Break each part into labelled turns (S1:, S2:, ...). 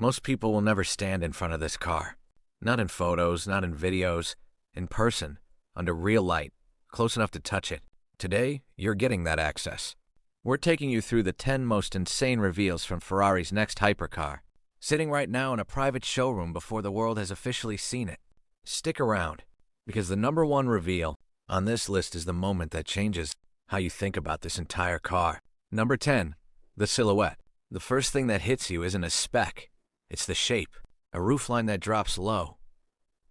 S1: Most people will never stand in front of this car. Not in photos, not in videos, in person, under real light, close enough to touch it. Today, you're getting that access. We're taking you through the 10 most insane reveals from Ferrari's next hypercar, sitting right now in a private showroom before the world has officially seen it. Stick around, because the number one reveal on this list is the moment that changes how you think about this entire car. Number 10, the silhouette. The first thing that hits you isn't a spec, it's the shape. A roofline that drops low,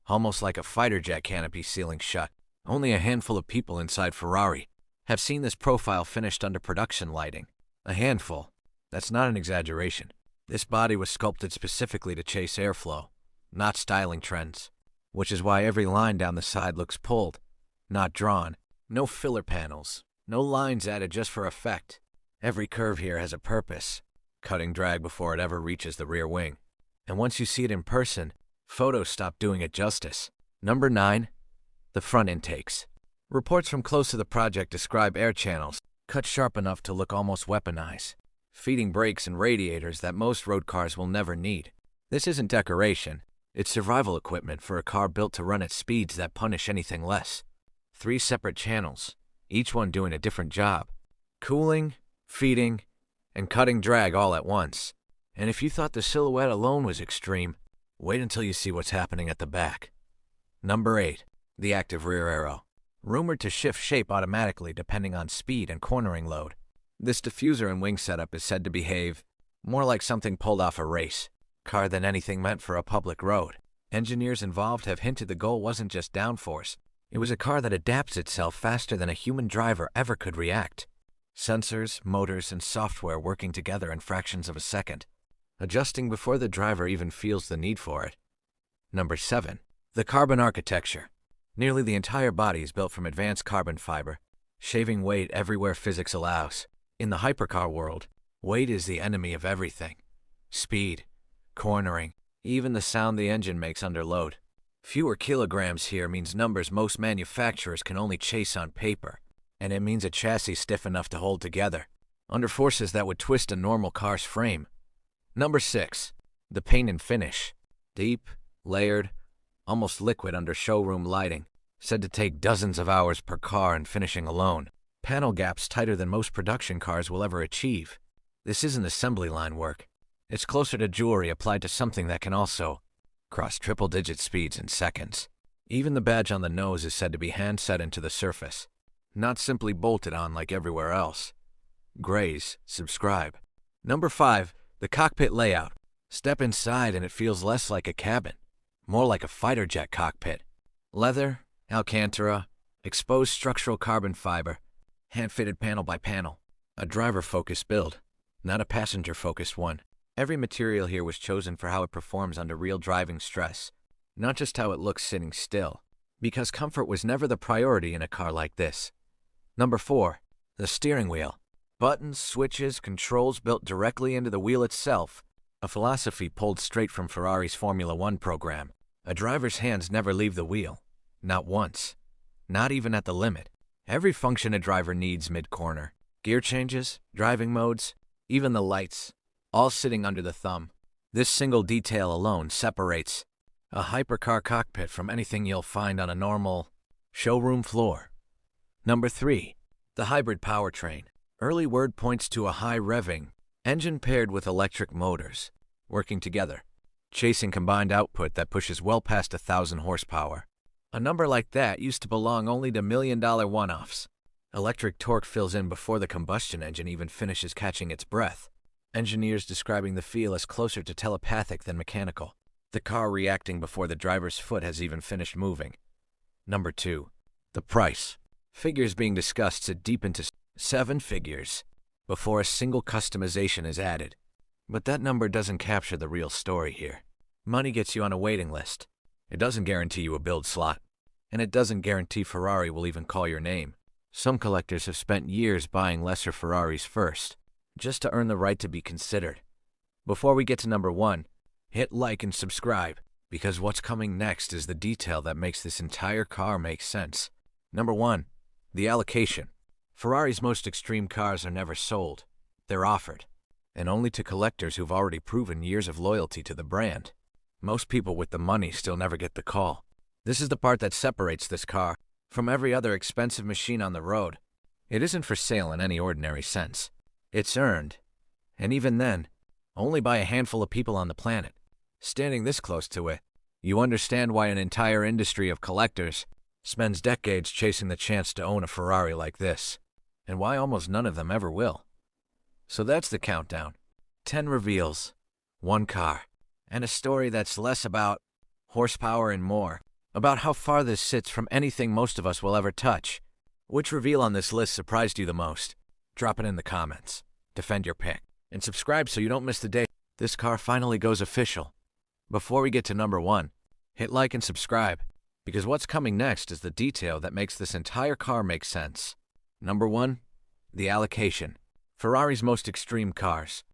S1: almost like a fighter jet canopy sealing shut. Only a handful of people inside Ferrari have seen this profile finished under production lighting. A handful. That's not an exaggeration. This body was sculpted specifically to chase airflow, not styling trends, which is why every line down the side looks pulled, not drawn. No filler panels, no lines added just for effect. Every curve here has a purpose, cutting drag before it ever reaches the rear wing. And once you see it in person, photos stop doing it justice. Number 9, the front intakes. Reports from close to the project describe air channels cut sharp enough to look almost weaponized, feeding brakes and radiators that most road cars will never need. This isn't decoration, it's survival equipment for a car built to run at speeds that punish anything less. 3 separate channels, each one doing a different job. Cooling, feeding, and cutting drag all at once. And if you thought the silhouette alone was extreme, wait until you see what's happening at the back. Number 8, the active rear aero. Rumored to shift shape automatically depending on speed and cornering load. This diffuser and wing setup is said to behave more like something pulled off a race car than anything meant for a public road. Engineers involved have hinted the goal wasn't just downforce. It was a car that adapts itself faster than a human driver ever could react. Sensors, motors, and software working together in fractions of a second, adjusting before the driver even feels the need for it. Number 7, the carbon architecture. Nearly the entire body is built from advanced carbon fiber, shaving weight everywhere physics allows. In the hypercar world, weight is the enemy of everything. Speed, cornering, even the sound the engine makes under load. Fewer kilograms here means numbers most manufacturers can only chase on paper, and it means a chassis stiff enough to hold together, under forces that would twist a normal car's frame. Number 6, the paint and finish. Deep, layered, almost liquid under showroom lighting, said to take dozens of hours per car in finishing alone. Panel gaps tighter than most production cars will ever achieve. This isn't assembly line work. It's closer to jewelry applied to something that can also cross triple-digit speeds in seconds. Even the badge on the nose is said to be hand-set into the surface, not simply bolted on like everywhere else. Grays, subscribe. Number 5, the cockpit layout. Step inside and it feels less like a cabin, more like a fighter jet cockpit. Leather, Alcantara, exposed structural carbon fiber, hand-fitted panel by panel. A driver-focused build, not a passenger-focused one. Every material here was chosen for how it performs under real driving stress, not just how it looks sitting still, because comfort was never the priority in a car like this. Number 4, the steering wheel. Buttons, switches, controls built directly into the wheel itself, a philosophy pulled straight from Ferrari's Formula One program. A driver's hands never leave the wheel, not once, not even at the limit. Every function a driver needs mid-corner. Gear changes, driving modes, even the lights, all sitting under the thumb. This single detail alone separates a hypercar cockpit from anything you'll find on a normal showroom floor. Number 3, the hybrid powertrain. Early word points to a high-revving engine paired with electric motors, working together, chasing combined output that pushes well past 1,000 horsepower. A number like that used to belong only to million-dollar one-offs. Electric torque fills in before the combustion engine even finishes catching its breath. Engineers describing the feel as closer to telepathic than mechanical, the car reacting before the driver's foot has even finished moving. Number 2, the price. Figures being discussed sit deep into 7 figures before a single customization is added. But that number doesn't capture the real story here. Money gets you on a waiting list. It doesn't guarantee you a build slot. And it doesn't guarantee Ferrari will even call your name. Some collectors have spent years buying lesser Ferraris first, just to earn the right to be considered. Before we get to number 1, hit like and subscribe, because what's coming next is the detail that makes this entire car make sense. Number 1, the allocation. Ferrari's most extreme cars are never sold. They're offered. and only to collectors who've already proven years of loyalty to the brand. Most people with the money still never get the call. This is the part that separates this car from every other expensive machine on the road. It isn't for sale in any ordinary sense. It's earned, and even then, only by a handful of people on the planet. Standing this close to it, you understand why an entire industry of collectors spends decades chasing the chance to own a Ferrari like this, and why almost none of them ever will. So that's the countdown. 10 reveals, 1 car, and a story that's less about horsepower and more about how far this sits from anything most of us will ever touch. Which reveal on this list surprised you the most? Drop it in the comments. Defend your pick. And subscribe so you don't miss the day this car finally goes official. Before we get to number 1, hit like and subscribe, because what's coming next is the detail that makes this entire car make sense. Number 1, the allocation. Ferrari's most extreme cars.